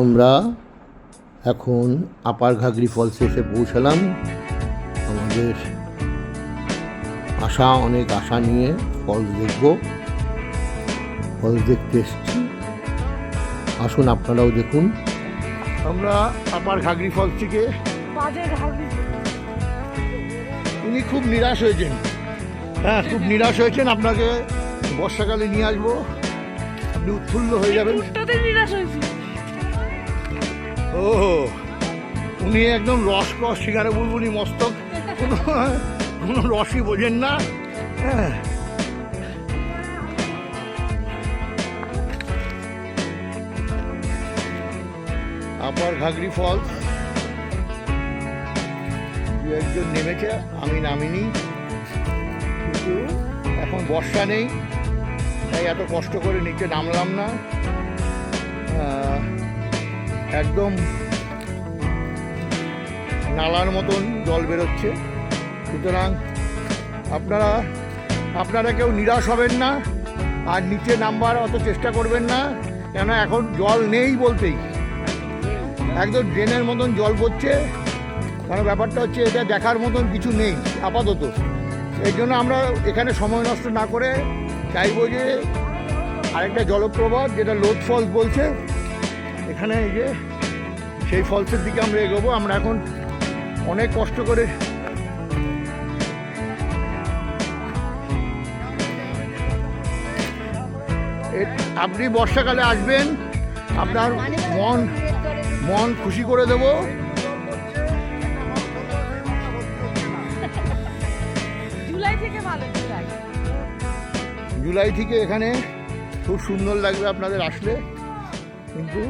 আমরা এখন আপার ঘাগরি ফলসে এসে পৌঁছালাম। আমাদের অনেক আশা নিয়ে ফলস দেখব, ফলস দেখতে এসেছি। আসুন আপনারাও দেখুন। আমরা আপার ঘাগরি ফলস থেকে উনি খুব নিরাশ হয়েছেন। হ্যাঁ, খুব নিরাশ হয়েছেন। আপনাকে বর্ষাকালে নিয়ে আসবো, আপনি উৎফুল্ল হয়ে যাবেন। ও, উনি একদম রস শিকারে বুলবুলি মস্তক, কোনো রসই বোঝেন না। হ্যাঁ, আপার ঘাগরি ফলস দু একজন নেমেছে, আমি নামিনি, কিন্তু এখন বর্ষা নেই তাই এত কষ্ট করে নিচে নামলাম না। একদম নালার মতন জল বেরোচ্ছে, সুতরাং আপনারা কেউ নিরাশ হবেন না আর নিচে নামবার অত চেষ্টা করবেন না, কেন এখন জল নেই বলতেই, একদম ড্রেনের মতন জল পড়ছে। কারণ ব্যাপারটা হচ্ছে এটা দেখার মতন কিছু নেই আপাতত। এই জন্য আমরা এখানে সময় নষ্ট না করে চাইবো যে আরেকটা জলপ্রপাত যেটা লোদ ফলস বলছে, এখানে এই যে সেই ফলসের দিকে আমরা এগোবো। আমরা এখন অনেক কষ্ট করে আপনি বর্ষাকালে আসবেন, আপনার মন খুশি করে দেব। জুলাই থেকে এখানে খুব সুন্দর লাগবে আপনাদের আসলে। কিন্তু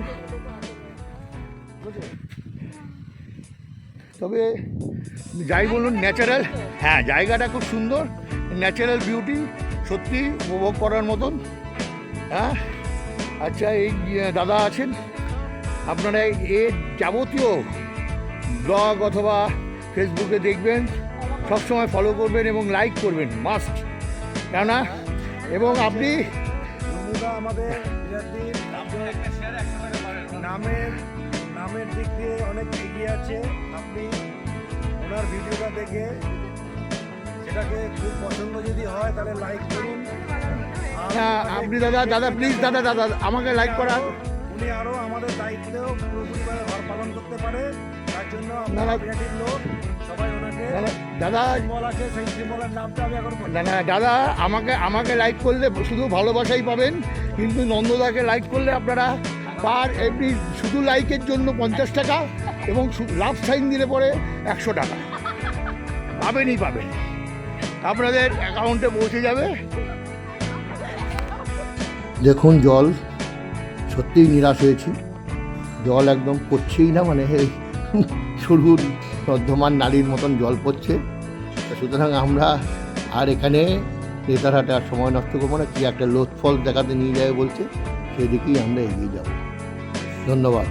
তবে যাই বলুন, ন্যাচারাল, হ্যাঁ জায়গাটা খুব সুন্দর, ন্যাচারাল বিউটি সত্যি উপভোগ করার মতন। হ্যাঁ, আচ্ছা, এই দাদা আছেন, আপনারা এর যাবতীয় ব্লগ অথবা ফেসবুকে দেখবেন, সবসময় ফলো করবেন এবং লাইক করবেন মাস্ট, কেননা এবং আপনি আমাদের নামের দিক দিয়ে অনেক এগিয়ে আছে। আপনি ওনার ভিডিওটা দেখে সেটাকে খুব পছন্দ যদি হয় তাহলে লাইক করুন। আপনি দাদা প্লিজ দাদা আমাকে লাইক করার, উনি আরও আমাদের দায়িত্বেও পুরোপুরিভাবে ঘর পালন করতে পারে, তার জন্য আমরা বিরাটির লোক সবাই ওনাকে দাদা সিম্বল আছে, সেই সিম্বলের নামটা আমি এখন দাদা আমাকে লাইক করলে শুধু ভালোবাসাই পাবেন, কিন্তু নন্দদাকে লাইক করলে আপনারা পার এমনি শুধু লাইকের জন্য 50 টাকা এবং লাভ সাইন দিলে পরে 100 টাকা পাবেন, আপনাদের অ্যাকাউন্টে পৌঁছে যাবে। দেখুন, জল সত্যিই নিরাশ হয়েছি, জল একদম পড়ছেই না, মানে এই সরু নর্ধমান নালীর মতন জল পড়ছে। সুতরাং আমরা আর এখানে নেতারহাটে আর সময় নষ্ট করবো না, কি একটা লোদ ফলস দেখাতে নিয়ে যাবে বলছে, সেদিকেই আমরা এগিয়ে যাব। ধন্যবাদ।